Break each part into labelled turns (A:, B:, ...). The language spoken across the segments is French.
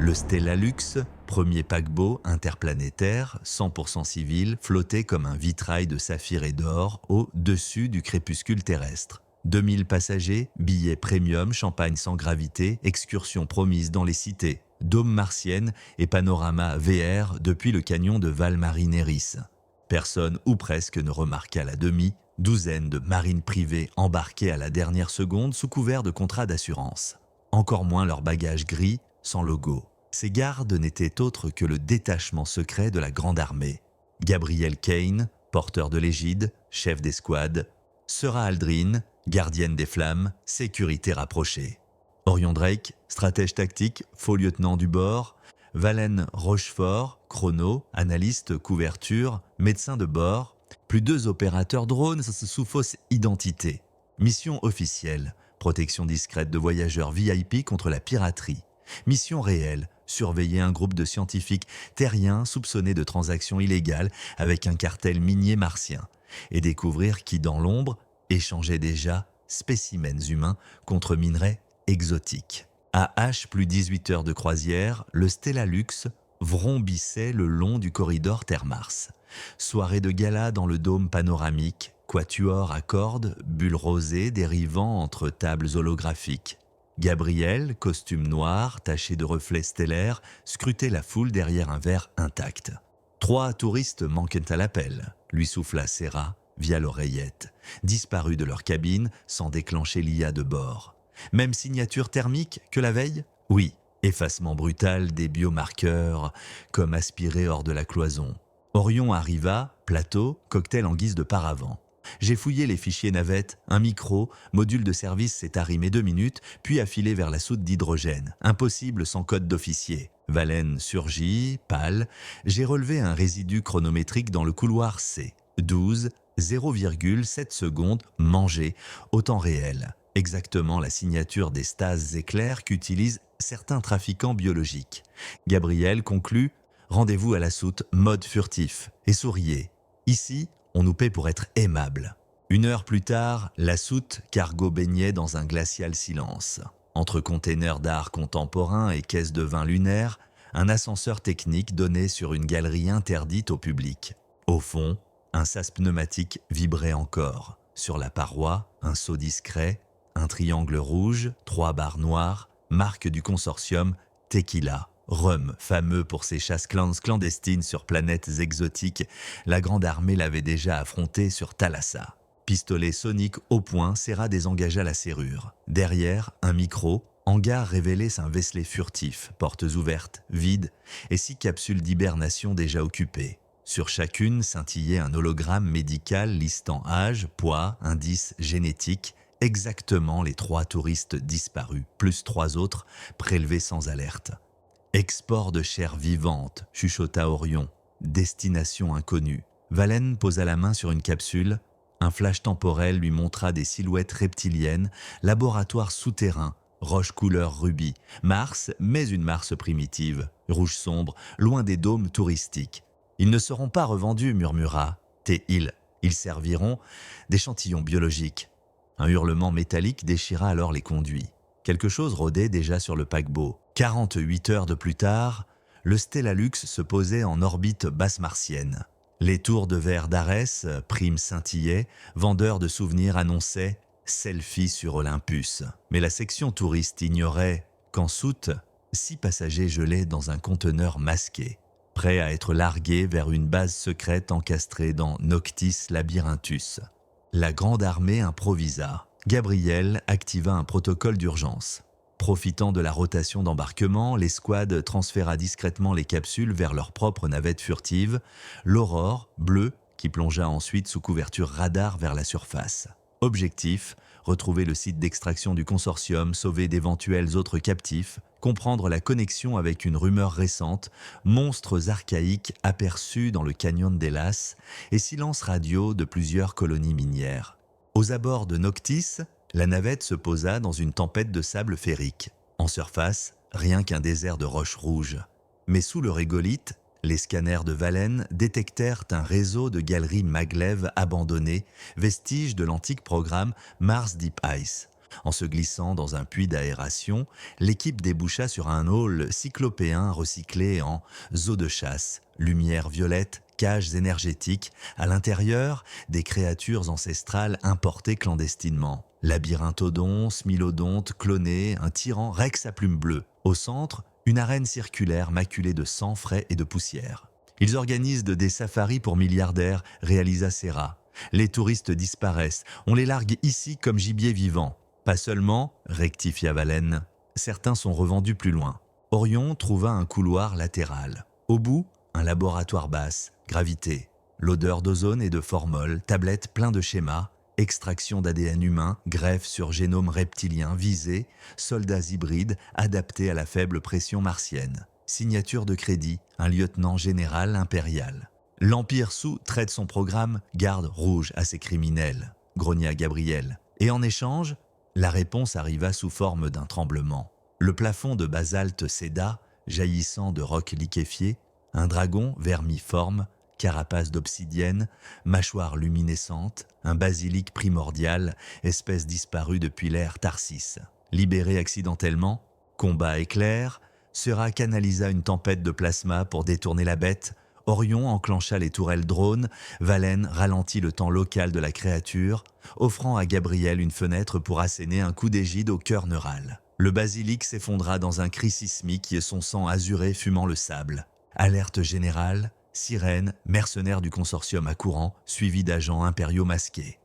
A: Le Stella Lux, premier paquebot interplanétaire, 100% civil, flottait comme un vitrail de saphir et d'or au-dessus du crépuscule terrestre. 2000 passagers, billets premium, champagne sans gravité, excursions promises dans les cités, dôme martienne et panorama VR depuis le canyon de Val-Marineris. Personne ou presque ne remarqua la douzaine de marines privées embarquées à la dernière seconde sous couvert de contrats d'assurance. Encore moins leurs bagages gris, sans logo. Ces gardes n'étaient autres que le détachement secret de la Grande Armée. Gabrielle Kane, porteur de l'égide, chef d'escouade. Sera Aldrin, gardienne des flammes, sécurité rapprochée. Orion Drake, stratège tactique, faux lieutenant du bord. Valen Rochefort, chrono, analyste couverture, médecin de bord. Plus 2 opérateurs drones sous fausse identité. Mission officielle, protection discrète de voyageurs VIP contre la piraterie. Mission réelle, surveiller un groupe de scientifiques terriens soupçonnés de transactions illégales avec un cartel minier martien et découvrir qui, dans l'ombre, échangeait déjà spécimens humains contre minerais exotiques. À H plus 18 heures de croisière, le Stella Lux vrombissait le long du corridor Terre-Mars. Soirée de gala dans le dôme panoramique, quatuor à cordes, bulles rosées dérivant entre tables holographiques. Gabriel, costume noir, taché de reflets stellaires, scrutait la foule derrière un verre intact. 3 touristes manquaient à l'appel, lui souffla Serra via l'oreillette, disparus de leur cabine sans déclencher l'IA de bord. Même signature thermique que la veille ? Oui, effacement brutal des biomarqueurs, comme aspirés hors de la cloison. Orion arriva, plateau, cocktail en guise de paravent. J'ai fouillé les fichiers navettes, un micro, module de service s'est arrimé 2 minutes, puis a filé vers la soute d'hydrogène. Impossible sans code d'officier. Valen surgit, pâle. J'ai relevé un résidu chronométrique dans le couloir C. 12, 0,7 secondes, mangé, au temps réel. Exactement la signature des stases éclairs qu'utilisent certains trafiquants biologiques. Gabriel conclut « Rendez-vous à la soute, mode furtif » et souriez. Ici, on nous paie pour être aimable. 1 heure plus tard, la soute cargo baignait dans un glacial silence. Entre containers d'art contemporain et caisses de vin lunaire, un ascenseur technique donnait sur une galerie interdite au public. Au fond, un sas pneumatique vibrait encore. Sur la paroi, un seau discret, un triangle rouge, 3 barres noires, marque du consortium Tequila. Rhum, fameux pour ses chasses clandestines sur planètes exotiques, la Grande Armée l'avait déjà affronté sur Thalassa. Pistolet sonique au poing, Serra désengagea la serrure. Derrière, un micro, hangar révélait un vaisselet furtif, portes ouvertes, vides, et 6 capsules d'hibernation déjà occupées. Sur chacune scintillait un hologramme médical listant âge, poids, indice génétique, exactement les 3 touristes disparus, plus 3 autres prélevés sans alerte. Export de chair vivante, chuchota Orion. Destination inconnue. Valen posa la main sur une capsule. Un flash temporel lui montra des silhouettes reptiliennes, laboratoire souterrain, roche couleur rubis. Mars, mais une Mars primitive, rouge sombre, loin des dômes touristiques. Ils ne seront pas revendus, murmura T-Il. Ils serviront d'échantillons biologiques. Un hurlement métallique déchira alors les conduits. Quelque chose rôdait déjà sur le paquebot. 48 heures de plus tard, le Stella Lux se posait en orbite basse martienne. Les tours de verre d'Arès, primes scintillaient, vendeurs de souvenirs annonçaient « selfie sur Olympus ». Mais la section touriste ignorait qu'en soute, 6 passagers gelaient dans un conteneur masqué, prêts à être largués vers une base secrète encastrée dans Noctis Labyrinthus. La Grande Armée improvisa. Gabriel activa un protocole d'urgence. Profitant de la rotation d'embarquement, l'escouade transféra discrètement les capsules vers leur propre navette furtive, l'Aurore, bleue, qui plongea ensuite sous couverture radar vers la surface. Objectif, retrouver le site d'extraction du consortium, sauver d'éventuels autres captifs, comprendre la connexion avec une rumeur récente, monstres archaïques aperçus dans le canyon d'Hélas et silence radio de plusieurs colonies minières. Aux abords de Noctis, la navette se posa dans une tempête de sable ferrique. En surface, rien qu'un désert de roches rouges. Mais sous le régolithe, les scanners de Valen détectèrent un réseau de galeries maglev abandonnées, vestiges de l'antique programme Mars Deep Ice. En se glissant dans un puits d'aération, l'équipe déboucha sur un hall cyclopéen recyclé en zoo de chasse, lumière violette, cages énergétiques, à l'intérieur, des créatures ancestrales importées clandestinement. Labyrinthodon, smilodonte, cloné, un tyran rex à plumes bleues. Au centre, une arène circulaire maculée de sang frais et de poussière. Ils organisent des safaris pour milliardaires, réalisa Serra. Les touristes disparaissent, on les largue ici comme gibier vivant. Pas seulement, rectifia Valène, certains sont revendus plus loin. Orion trouva un couloir latéral. Au bout, un laboratoire basse, gravité. L'odeur d'ozone et de formol, tablettes plein de schémas, extraction d'ADN humain, greffe sur génome reptilien visé, soldats hybrides adaptés à la faible pression martienne. Signature de crédit, un lieutenant général impérial. L'Empire sous traite son programme garde rouge à ses criminels, grogna Gabriel. Et en échange, la réponse arriva sous forme d'un tremblement. Le plafond de basalte céda, jaillissant de rocs liquéfiés, un dragon vermiforme, carapace d'obsidienne, mâchoire luminescente, un basilic primordial, espèce disparue depuis l'ère Tarsis. Libéré accidentellement, combat éclair, Serra canalisa une tempête de plasma pour détourner la bête. Orion enclencha les tourelles drones, Valène ralentit le temps local de la créature, offrant à Gabriel une fenêtre pour asséner un coup d'égide au cœur neural. Le basilic s'effondra dans un cri sismique et son sang azuré fumant le sable. Alerte générale, sirène, mercenaires du consortium accourant, suivis d'agents impériaux masqués.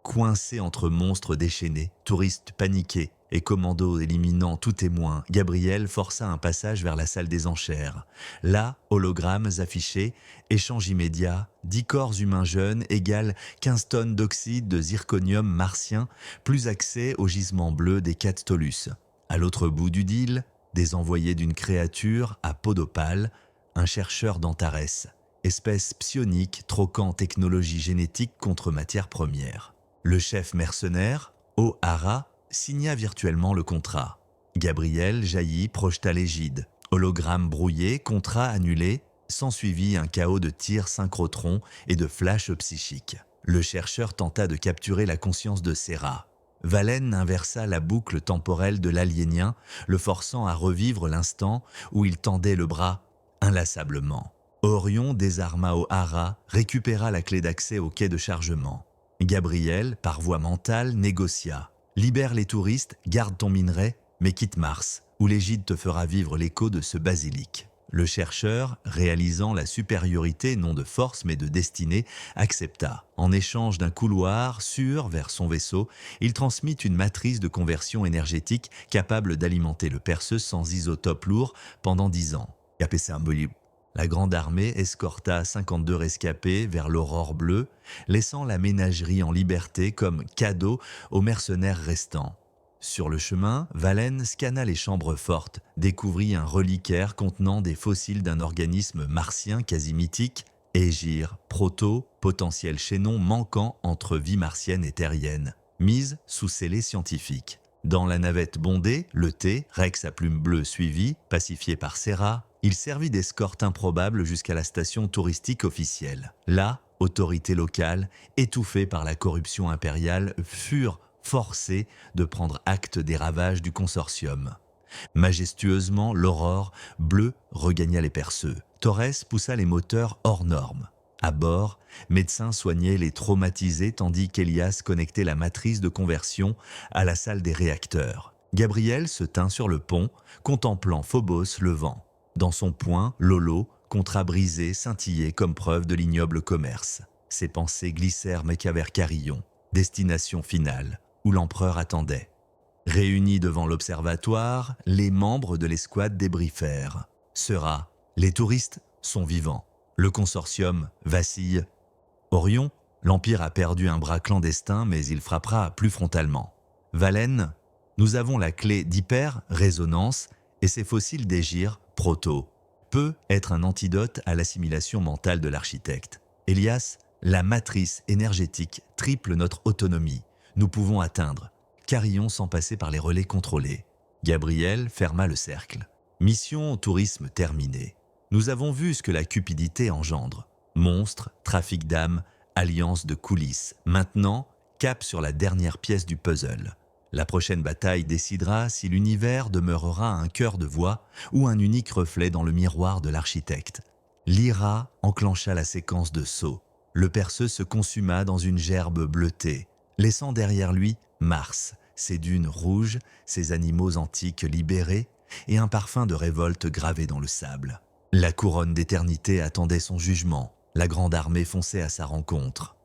A: Coincé entre monstres déchaînés, touristes paniqués et commandos éliminant tout témoin, Gabriel força un passage vers la salle des enchères. Là, hologrammes affichés, échange immédiat, 10 corps humains jeunes égale 15 tonnes d'oxyde de zirconium martien, plus accès au gisement bleu des Castolus. À l'autre bout du deal, des envoyés d'une créature à peau d'opale, un chercheur d'Antares, espèce psionique troquant technologie génétique contre matière première. Le chef mercenaire, O'Hara, signa virtuellement le contrat. Gabriel jaillit, projeta l'égide. Hologramme brouillé, contrat annulé, s'ensuivit un chaos de tirs synchrotrons et de flashs psychiques. Le chercheur tenta de capturer la conscience de Serra. Valène inversa la boucle temporelle de l'aliénien, le forçant à revivre l'instant où il tendait le bras inlassablement. Orion désarma O'Hara, récupéra la clé d'accès au quai de chargement. Gabriel, par voie mentale, négocia. Libère les touristes, garde ton minerai, mais quitte Mars, où l'égide te fera vivre l'écho de ce basilic. Le chercheur, réalisant la supériorité non de force mais de destinée, accepta. En échange d'un couloir sûr vers son vaisseau, il transmit une matrice de conversion énergétique capable d'alimenter le Perseus sans isotope lourd pendant 10 ans. La grande armée escorta 52 rescapés vers l'aurore bleue, laissant la ménagerie en liberté comme cadeau aux mercenaires restants. Sur le chemin, Valène scanna les chambres fortes, découvrit un reliquaire contenant des fossiles d'un organisme martien quasi mythique, Égir, proto, potentiel chaînon manquant entre vie martienne et terrienne, mise sous scellé scientifique. Dans la navette bondée, le T, Rex à plumes bleues suivi, pacifié par Serra, il servit d'escorte improbable jusqu'à la station touristique officielle. Là, autorités locales, étouffées par la corruption impériale, furent forcées de prendre acte des ravages du consortium. Majestueusement, l'aurore bleue regagna les Perseus. Torres poussa les moteurs hors normes. À bord, médecins soignaient les traumatisés tandis qu'Elias connectait la matrice de conversion à la salle des réacteurs. Gabriel se tint sur le pont, contemplant Phobos levant. Dans son poing, Lolo, contrat brisé, scintillait comme preuve de l'ignoble commerce. Ses pensées glissèrent vers Carillon, destination finale, où l'empereur attendait. Réunis devant l'observatoire, les membres de l'escouade débriefèrent. Serra, les touristes sont vivants. Le consortium vacille. Orion, l'Empire a perdu un bras clandestin, mais il frappera plus frontalement. Valène, nous avons la clé d'hyper-résonance et ses fossiles d'Égir, proto, peut être un antidote à l'assimilation mentale de l'architecte. Elias, la matrice énergétique triple notre autonomie. Nous pouvons atteindre. Carillon sans passer par les relais contrôlés. Gabriel ferma le cercle. Mission tourisme terminée. Nous avons vu ce que la cupidité engendre. Monstres, trafic d'âmes, alliance de coulisses. Maintenant, cap sur la dernière pièce du puzzle. La prochaine bataille décidera si l'univers demeurera un cœur de voix ou un unique reflet dans le miroir de l'architecte. Lyra enclencha la séquence de saut. Le Perceux se consuma dans une gerbe bleutée, laissant derrière lui Mars, ses dunes rouges, ses animaux antiques libérés et un parfum de révolte gravé dans le sable. La couronne d'éternité attendait son jugement. La grande armée fonçait à sa rencontre.